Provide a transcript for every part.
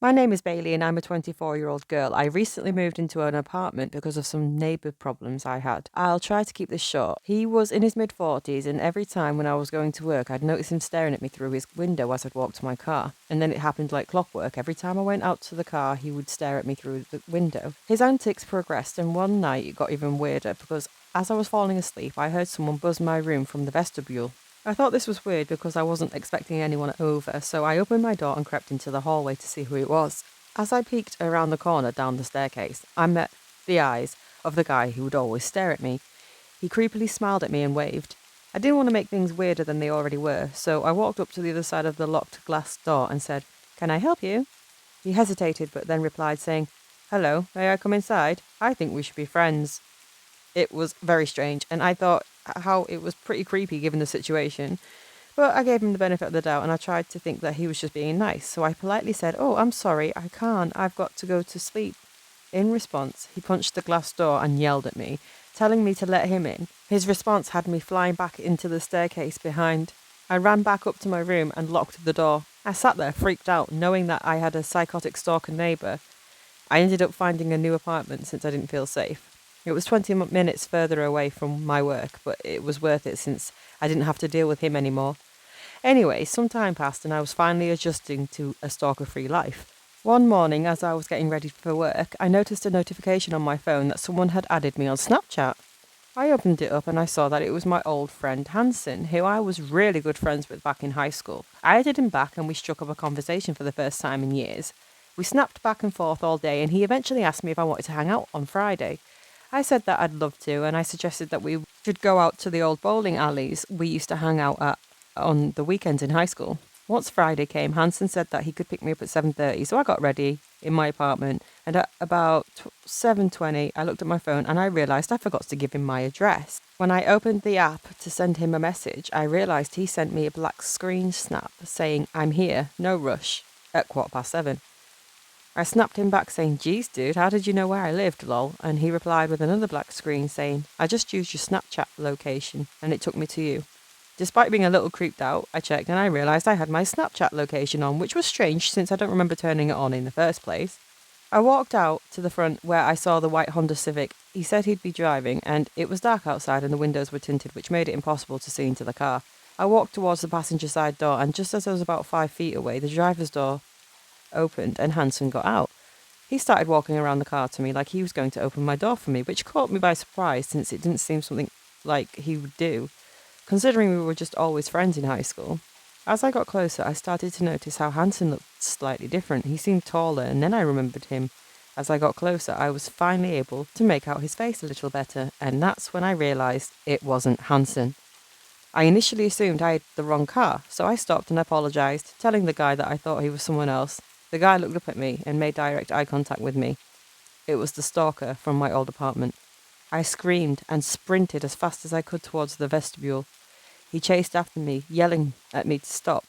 My name is Bailey and I'm a 24-year-old girl. I recently moved into an apartment because of some neighbour problems I had. I'll try to keep this short. He was in his mid-40s and every time when I was going to work, I'd notice him staring at me through his window as I'd walk to my car. And then it happened like clockwork. Every time I went out to the car, he would stare at me through the window. His antics progressed and one night it got even weirder because as I was falling asleep, I heard someone buzz my room from the vestibule. I thought this was weird because I wasn't expecting anyone over, so I opened my door and crept into the hallway to see who it was. As I peeked around the corner down the staircase, I met the eyes of the guy who would always stare at me. He creepily smiled at me and waved. I didn't want to make things weirder than they already were, so I walked up to the other side of the locked glass door and said, "Can I help you?" He hesitated but then replied saying, "Hello, may I come inside? I think we should be friends." It was very strange, and I thought how it was pretty creepy given the situation. But I gave him the benefit of the doubt, and I tried to think that he was just being nice. So I politely said, "Oh, I'm sorry, I can't. I've got to go to sleep." In response, he punched the glass door and yelled at me, telling me to let him in. His response had me flying back into the staircase behind. I ran back up to my room and locked the door. I sat there freaked out, knowing that I had a psychotic stalker neighbour. I ended up finding a new apartment since I didn't feel safe. It was 20 minutes further away from my work, but it was worth it since I didn't have to deal with him anymore. Anyway, some time passed and I was finally adjusting to a stalker-free life. One morning, as I was getting ready for work, I noticed a notification on my phone that someone had added me on Snapchat. I opened it up and I saw that it was my old friend Hanson, who I was really good friends with back in high school. I added him back and we struck up a conversation for the first time in years. We snapped back and forth all day and he eventually asked me if I wanted to hang out on Friday. I said that I'd love to, and I suggested that we should go out to the old bowling alleys we used to hang out at on the weekends in high school. Once Friday came, Hanson said that he could pick me up at 7:30, so I got ready in my apartment, and at about 7:20, I looked at my phone and I realised I forgot to give him my address. When I opened the app to send him a message, I realised he sent me a black screen snap saying, "I'm here, no rush," at 7:15. I snapped him back saying, "Geez, dude, how did you know where I lived, lol?" And he replied with another black screen saying, "I just used your Snapchat location and it took me to you." Despite being a little creeped out, I checked and I realised I had my Snapchat location on, which was strange since I don't remember turning it on in the first place. I walked out to the front where I saw the white Honda Civic. He said he'd be driving and it was dark outside and the windows were tinted, which made it impossible to see into the car. I walked towards the passenger side door and just as I was about 5 feet away, the driver's door opened and Hanson got out. He started walking around the car to me like he was going to open my door for me, which caught me by surprise since it didn't seem something like he would do, considering we were just always friends in high school. As I got closer, I started to notice how Hanson looked slightly different. He seemed taller, and then I remembered him. As I got closer, I was finally able to make out his face a little better, and that's when I realised it wasn't Hanson. I initially assumed I had the wrong car, so I stopped and apologised, telling the guy that I thought he was someone else. The guy looked up at me and made direct eye contact with me. It was the stalker from my old apartment. I screamed and sprinted as fast as I could towards the vestibule. He chased after me, yelling at me to stop.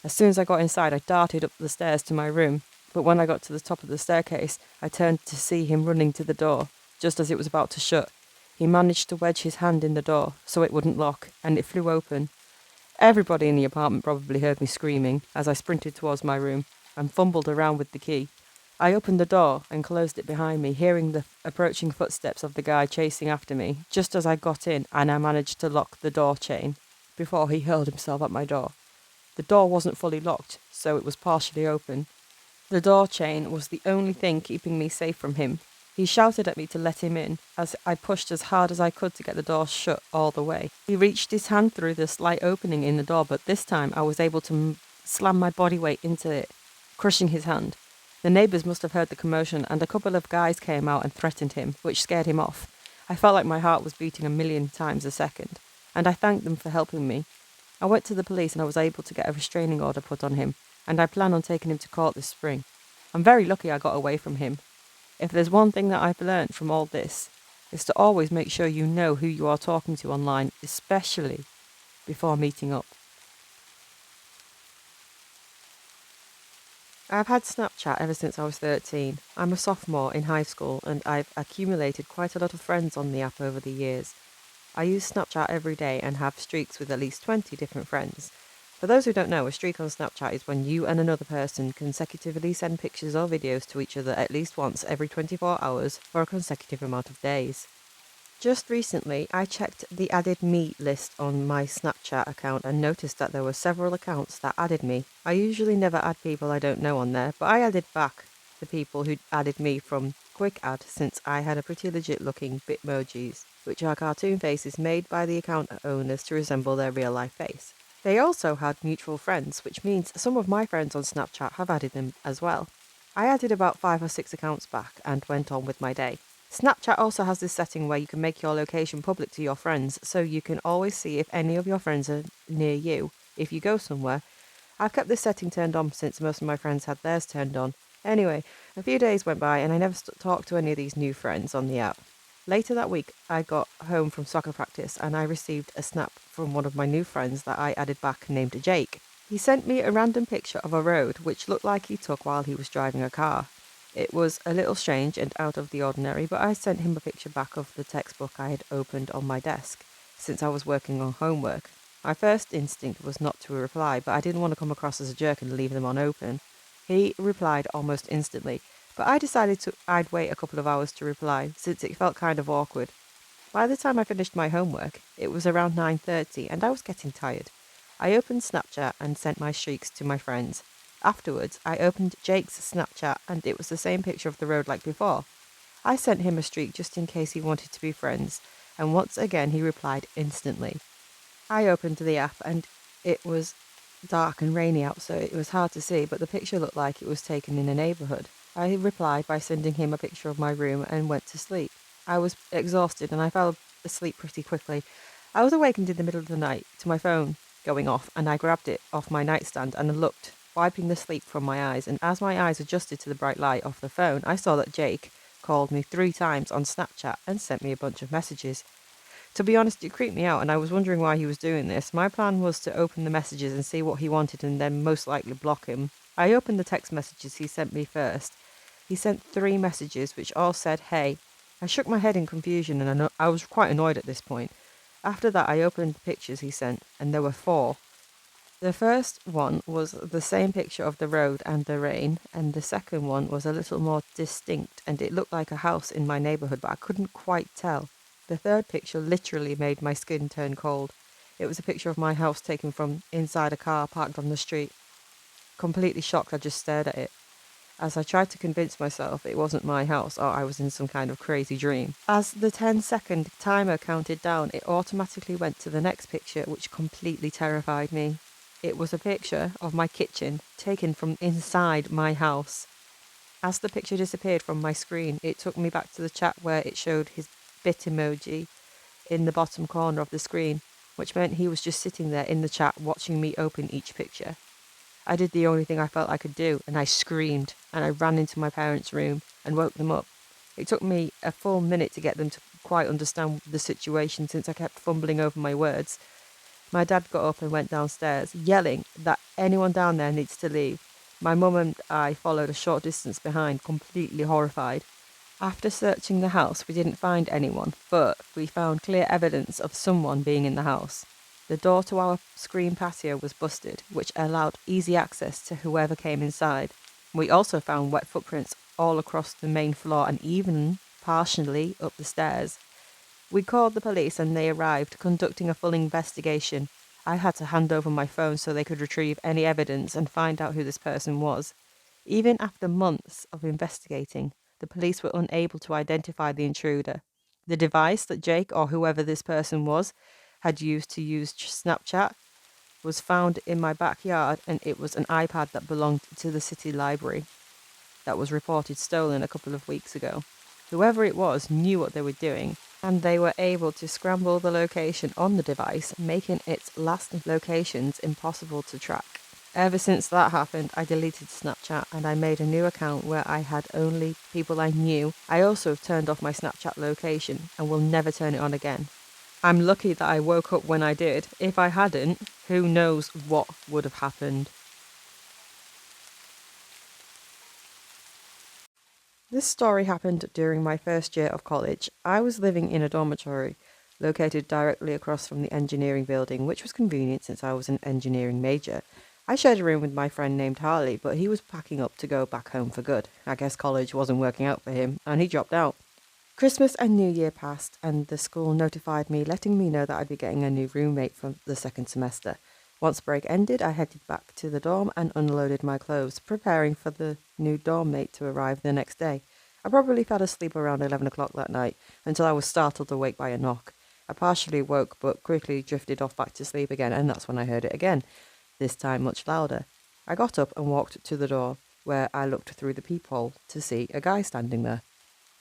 As soon as I got inside, I darted up the stairs to my room, but when I got to the top of the staircase, I turned to see him running to the door, just as it was about to shut. He managed to wedge his hand in the door so it wouldn't lock, and it flew open. Everybody in the apartment probably heard me screaming as I sprinted towards my room and fumbled around with the key. I opened the door and closed it behind me, hearing the approaching footsteps of the guy chasing after me, just as I got in and I managed to lock the door chain before he hurled himself at my door. The door wasn't fully locked, so it was partially open. The door chain was the only thing keeping me safe from him. He shouted at me to let him in, as I pushed as hard as I could to get the door shut all the way. He reached his hand through the slight opening in the door, but this time I was able to slam my body weight into it, crushing his hand. The neighbours must have heard the commotion, and a couple of guys came out and threatened him, which scared him off. I felt like my heart was beating 1,000,000 times a second, and I thanked them for helping me. I went to the police and I was able to get a restraining order put on him, and I plan on taking him to court this spring. I'm very lucky I got away from him. If there's one thing that I've learned from all this, it's to always make sure you know who you are talking to online, especially before meeting up. I've had Snapchat ever since I was 13. I'm a sophomore in high school and I've accumulated quite a lot of friends on the app over the years. I use Snapchat every day and have streaks with at least 20 different friends. For those who don't know, a streak on Snapchat is when you and another person consecutively send pictures or videos to each other at least once every 24 hours for a consecutive amount of days. Just recently, I checked the added me list on my Snapchat account and noticed that there were several accounts that added me. I usually never add people I don't know on there, but I added back the people who added me from Quick Add since I had a pretty legit looking Bitmojis, which are cartoon faces made by the account owners to resemble their real life face. They also had mutual friends, which means some of my friends on Snapchat have added them as well. I added about 5 or 6 accounts back and went on with my day. Snapchat also has this setting where you can make your location public to your friends, so you can always see if any of your friends are near you if you go somewhere. I've kept this setting turned on since most of my friends had theirs turned on. Anyway, a few days went by and I never talked to any of these new friends on the app. Later that week, I got home from soccer practice and I received a snap from one of my new friends that I added back named Jake. He sent me a random picture of a road which looked like he took while he was driving a car. It was a little strange and out of the ordinary, but I sent him a picture back of the textbook I had opened on my desk, since I was working on homework. My first instinct was not to reply, but I didn't want to come across as a jerk and leave them unopened. He replied almost instantly, but I decided I'd wait a couple of hours to reply, since it felt kind of awkward. By the time I finished my homework, it was around 9:30 and I was getting tired. I opened Snapchat and sent my streaks to my friends. Afterwards, I opened Jake's Snapchat and it was the same picture of the road like before. I sent him a streak just in case he wanted to be friends, and once again he replied instantly. I opened the app and it was dark and rainy out, so it was hard to see, but the picture looked like it was taken in a neighbourhood. I replied by sending him a picture of my room and went to sleep. I was exhausted and I fell asleep pretty quickly. I was awakened in the middle of the night to my phone going off, and I grabbed it off my nightstand and looked, wiping the sleep from my eyes, and as my eyes adjusted to the bright light of the phone, I saw that Jake called me 3 times on Snapchat and sent me a bunch of messages. To be honest, it creeped me out and I was wondering why he was doing this. My plan was to open the messages and see what he wanted and then most likely block him. I opened the text messages he sent me first. He sent 3 messages which all said, "Hey." I shook my head in confusion and I was quite annoyed at this point. After that, I opened the pictures he sent and there were 4. The first one was the same picture of the road and the rain, and the second one was a little more distinct and it looked like a house in my neighbourhood, but I couldn't quite tell. The third picture literally made my skin turn cold. It was a picture of my house taken from inside a car parked on the street. Completely shocked, I just stared at it, as I tried to convince myself it wasn't my house or I was in some kind of crazy dream. As the 10-second timer counted down, it automatically went to the next picture, which completely terrified me. It was a picture of my kitchen taken from inside my house. As the picture disappeared from my screen, it took me back to the chat where it showed his bit emoji in the bottom corner of the screen, which meant he was just sitting there in the chat watching me open each picture. I did the only thing I felt I could do, and I screamed, and I ran into my parents' room and woke them up. It took me a full minute to get them to quite understand the situation since I kept fumbling over my words. My dad got up and went downstairs, yelling that anyone down there needs to leave. My mum and I followed a short distance behind, completely horrified. After searching the house, we didn't find anyone, but we found clear evidence of someone being in the house. The door to our screen patio was busted, which allowed easy access to whoever came inside. We also found wet footprints all across the main floor and even partially up the stairs. We called the police and they arrived, conducting a full investigation. I had to hand over my phone so they could retrieve any evidence and find out who this person was. Even after months of investigating, the police were unable to identify the intruder. The device that Jake, or whoever this person was, had used to use Snapchat was found in my backyard, and it was an iPad that belonged to the city library that was reported stolen a couple of weeks ago. Whoever it was knew what they were doing, and they were able to scramble the location on the device, making its last locations impossible to track. Ever since that happened, I deleted Snapchat and I made a new account where I had only people I knew. I also turned off my Snapchat location and will never turn it on again. I'm lucky that I woke up when I did. If I hadn't, who knows what would have happened. This story happened during my first year of college. I was living in a dormitory located directly across from the engineering building, which was convenient since I was an engineering major. I shared a room with my friend named Harley, but he was packing up to go back home for good. I guess college wasn't working out for him, and he dropped out. Christmas and New Year passed, and the school notified me, letting me know that I'd be getting a new roommate for the second semester. Once break ended, I headed back to the dorm and unloaded my clothes, preparing for the new dorm mate to arrive the next day. I probably fell asleep around 11 o'clock that night, until I was startled awake by a knock. I partially woke, but quickly drifted off back to sleep again, and that's when I heard it again, this time much louder. I got up and walked to the door, where I looked through the peephole to see a guy standing there.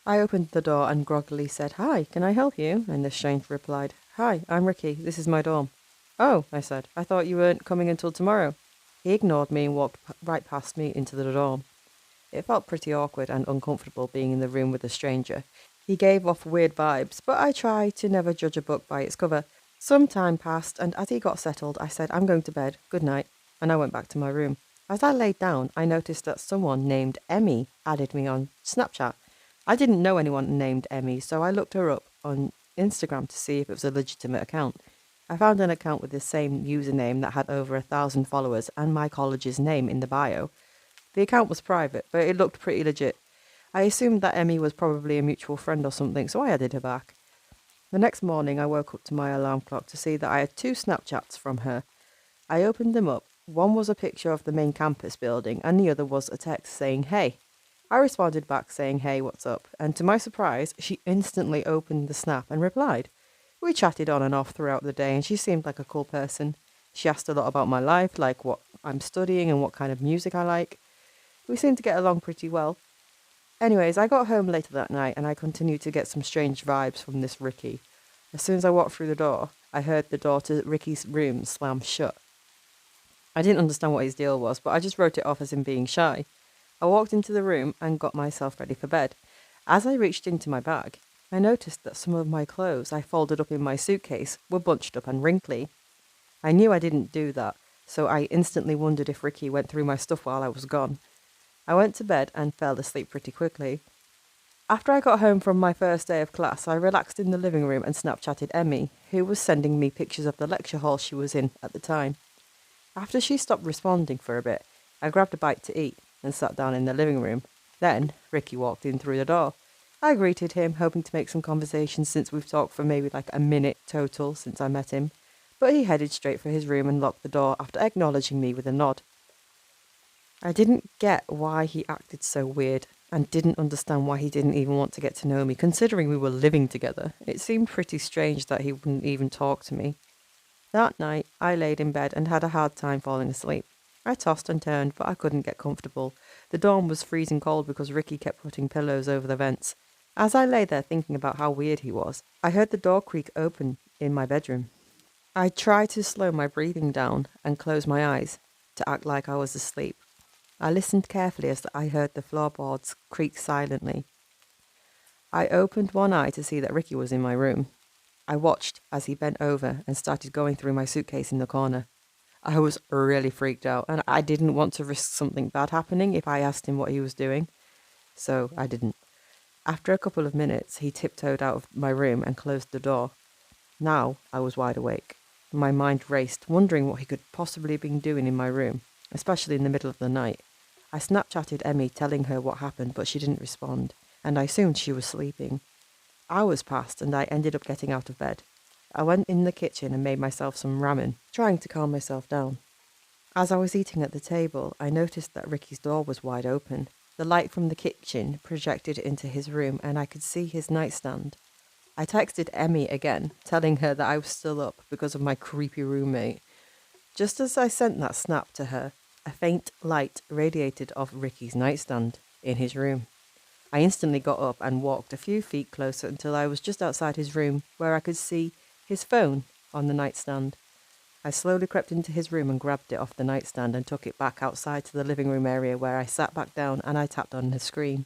I opened the door and groggily said, "Hi, can I help you?" And the stranger replied, "Hi, I'm Ricky. This is my dorm." "Oh," I said, "I thought you weren't coming until tomorrow." He ignored me and walked right past me into the dorm. It felt pretty awkward and uncomfortable being in the room with a stranger. He gave off weird vibes, but I try to never judge a book by its cover. Some time passed, and as he got settled, I said, "I'm going to bed. Good night," and I went back to my room. As I laid down, I noticed that someone named Emmy added me on Snapchat. I didn't know anyone named Emmy, so I looked her up on Instagram to see if it was a legitimate account. I found an account with the same username that had over 1,000 followers and my college's name in the bio. The account was private, but it looked pretty legit. I assumed that Emmy was probably a mutual friend or something, so I added her back. The next morning, I woke up to my alarm clock to see that I had 2 Snapchats from her. I opened them up. One was a picture of the main campus building, and the other was a text saying, "Hey." I responded back saying, "Hey, what's up?" And to my surprise, she instantly opened the snap and replied. We chatted on and off throughout the day, and she seemed like a cool person. She asked a lot about my life, like what I'm studying and what kind of music I like. We seemed to get along pretty well. Anyways, I got home later that night, and I continued to get some strange vibes from this Ricky. As soon as I walked through the door, I heard the door to Ricky's room slam shut. I didn't understand what his deal was, but I just wrote it off as him being shy. I walked into the room and got myself ready for bed. As I reached into my bag, I noticed that some of my clothes I folded up in my suitcase were bunched up and wrinkly. I knew I didn't do that, so I instantly wondered if Ricky went through my stuff while I was gone. I went to bed and fell asleep pretty quickly. After I got home from my first day of class, I relaxed in the living room and Snapchatted Emmy, who was sending me pictures of the lecture hall she was in at the time. After she stopped responding for a bit, I grabbed a bite to eat and sat down in the living room. Then Ricky walked in through the door. I greeted him, hoping to make some conversation since we've talked for maybe like a minute total since I met him. But he headed straight for his room and locked the door after acknowledging me with a nod. I didn't get why he acted so weird and didn't understand why he didn't even want to get to know me, considering we were living together. It seemed pretty strange that he wouldn't even talk to me. That night, I laid in bed and had a hard time falling asleep. I tossed and turned, but I couldn't get comfortable. The dorm was freezing cold because Ricky kept putting pillows over the vents. As I lay there thinking about how weird he was, I heard the door creak open in my bedroom. I tried to slow my breathing down and close my eyes to act like I was asleep. I listened carefully as I heard the floorboards creak silently. I opened one eye to see that Ricky was in my room. I watched as he bent over and started going through my suitcase in the corner. I was really freaked out, and I didn't want to risk something bad happening if I asked him what he was doing, so I didn't. After a couple of minutes, he tiptoed out of my room and closed the door. Now I was wide awake. My mind raced, wondering what he could possibly have been doing in my room, especially in the middle of the night. I Snapchatted Emmy telling her what happened, but she didn't respond, and I assumed she was sleeping. Hours passed, and I ended up getting out of bed. I went in the kitchen and made myself some ramen, trying to calm myself down. As I was eating at the table, I noticed that Ricky's door was wide open. The light from the kitchen projected into his room, and I could see his nightstand. I texted Emmy again, telling her that I was still up because of my creepy roommate. Just as I sent that snap to her, a faint light radiated off Ricky's nightstand in his room. I instantly got up and walked a few feet closer until I was just outside his room, where I could see his phone on the nightstand. I slowly crept into his room and grabbed it off the nightstand and took it back outside to the living room area, where I sat back down and I tapped on the screen.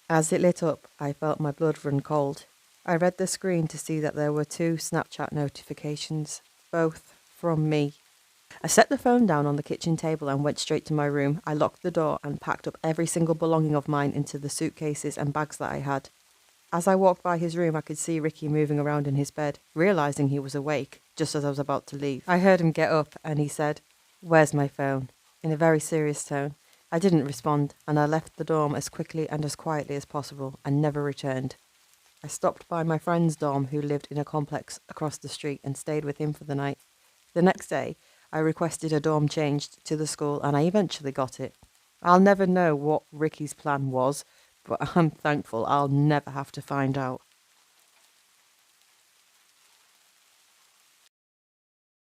As it lit up, I felt my blood run cold. I read the screen to see that there were 2 Snapchat notifications, both from me. I set the phone down on the kitchen table and went straight to my room. I locked the door and packed up every single belonging of mine into the suitcases and bags that I had. As I walked by his room, I could see Ricky moving around in his bed, realising he was awake, just as I was about to leave. I heard him get up and he said, "Where's my phone?" in a very serious tone. I didn't respond, and I left the dorm as quickly and as quietly as possible and never returned. I stopped by my friend's dorm who lived in a complex across the street and stayed with him for the night. The next day, I requested a dorm changed to the school and I eventually got it. I'll never know what Ricky's plan was, but I'm thankful I'll never have to find out.